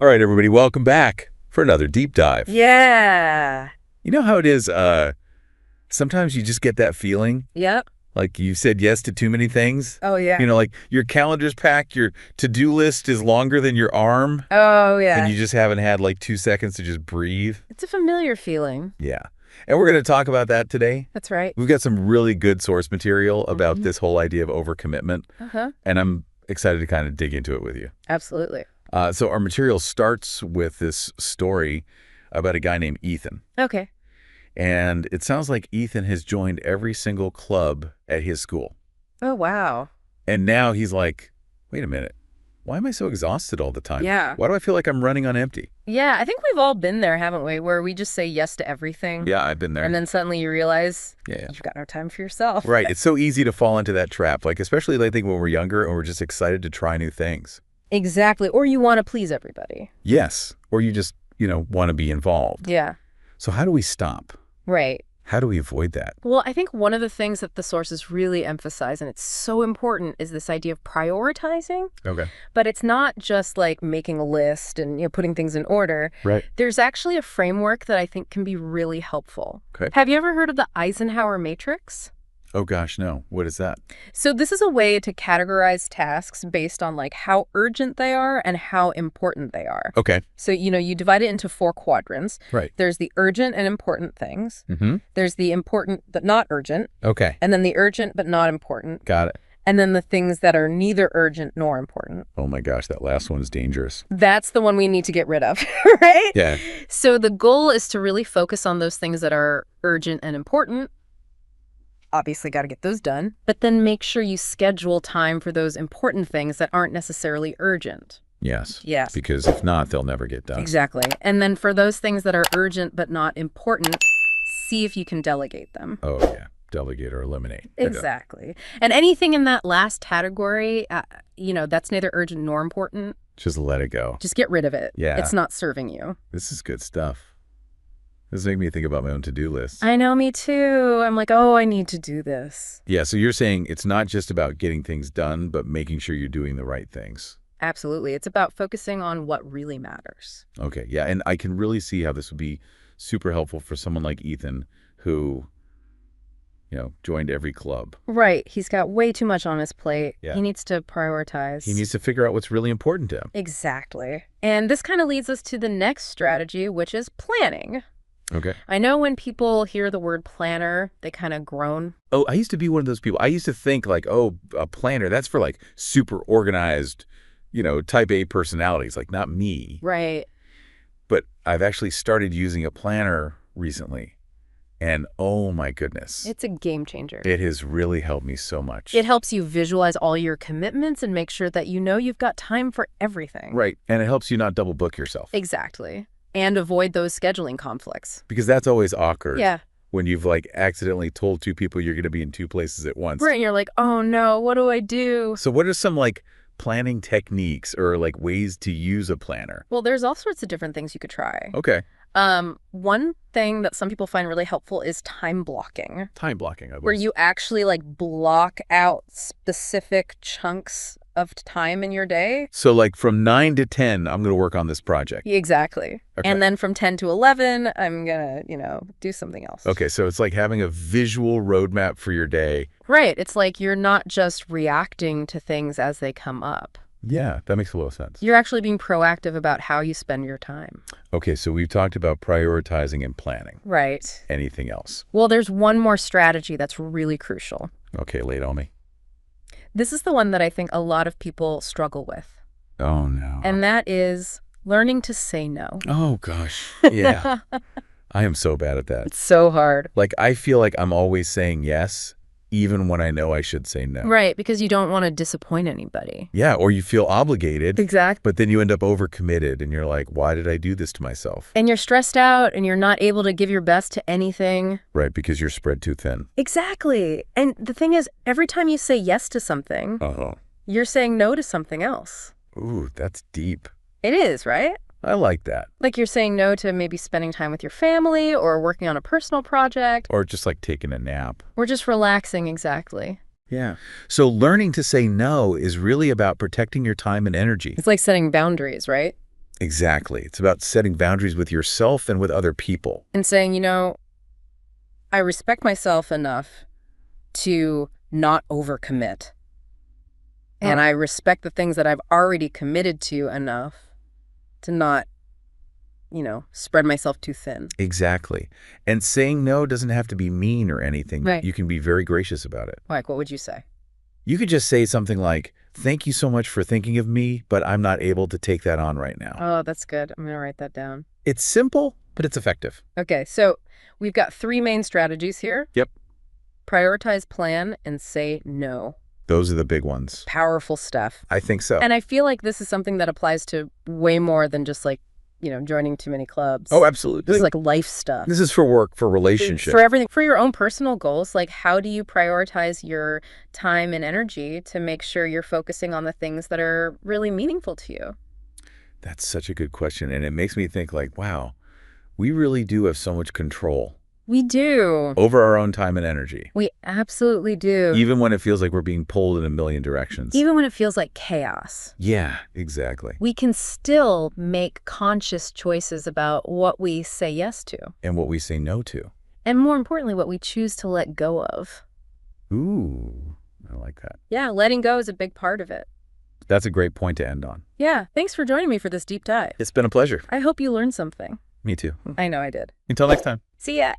All right, everybody, welcome back for another deep dive. Yeah. You know how it is, sometimes you just get that feeling, Yep. like you said yes to too many things. Oh, yeah. You know, like your calendar's packed, your to-do list is longer than your arm, Oh, yeah. and you just haven't had like 2 seconds to just breathe. It's a familiar feeling. Yeah. And we're going to talk about that today. That's right. We've got some really good source material about this whole idea of overcommitment, and I'm excited to kind of dig into it with you. Absolutely. So our material starts with this story about a guy named Ethan. Okay. And it sounds like Ethan has joined every single club at his school. Oh, wow. And now he's like, wait a minute. Why am I so exhausted all the time? Yeah. Why do I feel like I'm running on empty? Yeah, I think we've all been there, haven't we? Where we just say yes to everything. Yeah, I've been there. And then suddenly you realize yeah. you've got no time for yourself. Right. It's so easy to fall into that trap. Like, especially I think when we're younger and we're just excited to try new things. Exactly. Or you want to please everybody. Yes. Or you just, want to be involved. Yeah. So how do we stop? Right. How do we avoid that? Well, I think one of the things that the sources really emphasize, and it's so important, is this idea of prioritizing. Okay. But it's not just like making a list and putting things in order. Right. There's actually a framework that I think can be really helpful. Okay. Have you ever heard of the Eisenhower matrix? Oh, gosh, no. What is that? So this is a way to categorize tasks based on like how urgent they are and how important they are. Okay. So, you divide it into 4 quadrants. Right. There's the urgent and important things. Mm-hmm. There's the important but not urgent. Okay. And then the urgent but not important. Got it. And then the things that are neither urgent nor important. Oh, my gosh, that last one is dangerous. That's the one we need to get rid of, right? Yeah. So the goal is to really focus on those things that are urgent and important. Obviously got to get those done, but then make sure you schedule time for those important things that aren't necessarily urgent. Yes. Yes. Because if not, they'll never get done. Exactly. And then for those things that are urgent but not important, see if you can delegate them. Oh, yeah. Delegate or eliminate. Exactly. And anything in that last category, that's neither urgent nor important. Just let it go. Just get rid of it. Yeah. It's not serving you. This is good stuff. This makes me think about my own to-do list. I know, me too. I'm like, oh, I need to do this. Yeah, so you're saying it's not just about getting things done, but making sure you're doing the right things. Absolutely. It's about focusing on what really matters. Okay, yeah, and I can really see how this would be super helpful for someone like Ethan who, joined every club. Right. He's got way too much on his plate. Yeah. He needs to prioritize. He needs to figure out what's really important to him. Exactly. And this kind of leads us to the next strategy, which is planning. Okay. I know when people hear the word planner, they kind of groan. Oh, I used to be one of those people. I used to think like, oh, a planner, that's for like super organized, type A personalities, like not me. Right. But I've actually started using a planner recently. And oh my goodness. It's a game changer. It has really helped me so much. It helps you visualize all your commitments and make sure that you've got time for everything. Right. And it helps you not double book yourself. Exactly. And avoid those scheduling conflicts. Because that's always awkward. Yeah. When you've like accidentally told 2 people you're going to be in 2 places at once. Right. And you're like, oh no, what do I do? So what are some like planning techniques or like ways to use a planner? Well, there's all sorts of different things you could try. Okay. One thing that some people find really helpful is time blocking. Time blocking. Where you actually like block out specific chunks of time in your day. So like from 9 to 10, I'm going to work on this project. Exactly. Okay. And then from 10 to 11, I'm going to, do something else. Okay. So it's like having a visual roadmap for your day. Right. It's like you're not just reacting to things as they come up. Yeah, that makes a lot of sense. You're actually being proactive about how you spend your time. Okay, so we've talked about prioritizing and planning. Right. Anything else? Well, there's one more strategy that's really crucial. Okay, lay it on me. This is the one that I think a lot of people struggle with. Oh, no. And that is learning to say no. Oh, gosh. Yeah. I am so bad at that. It's so hard. Like, I feel like I'm always saying yes, even when I know I should say no. Right, because you don't want to disappoint anybody. Yeah, or you feel obligated. Exactly. But then you end up overcommitted and you're like, why did I do this to myself? And you're stressed out and you're not able to give your best to anything. Right, because you're spread too thin. Exactly. And the thing is, every time you say yes to something, you're saying no to something else. Ooh, that's deep. It is, right? I like that. Like you're saying no to maybe spending time with your family or working on a personal project. Or just like taking a nap. Or just relaxing, exactly. Yeah. So learning to say no is really about protecting your time and energy. It's like setting boundaries, right? Exactly. It's about setting boundaries with yourself and with other people. And saying, I respect myself enough to not overcommit. And I respect the things that I've already committed to enough to not, spread myself too thin. Exactly. And saying no doesn't have to be mean or anything. Right. You can be very gracious about it. Like, what would you say? You could just say something like, thank you so much for thinking of me, but I'm not able to take that on right now. Oh, that's good. I'm going to write that down. It's simple, but it's effective. Okay, so we've got 3 main strategies here. Yep. Prioritize, plan, and say no. Those are the big ones. Powerful stuff. I think so. And I feel like this is something that applies to way more than just joining too many clubs. Oh, absolutely. This is like life stuff. This is for work, for relationship. For everything. For your own personal goals, like how do you prioritize your time and energy to make sure you're focusing on the things that are really meaningful to you? That's such a good question. And it makes me think like, wow, we really do have so much control We do. over our own time and energy. We absolutely do. Even when it feels like we're being pulled in a million directions. Even when it feels like chaos. Yeah, exactly. We can still make conscious choices about what we say yes to. And what we say no to. And more importantly, what we choose to let go of. Ooh, I like that. Yeah, letting go is a big part of it. That's a great point to end on. Yeah, thanks for joining me for this deep dive. It's been a pleasure. I hope you learned something. Me too. I know I did. Until next time. See ya.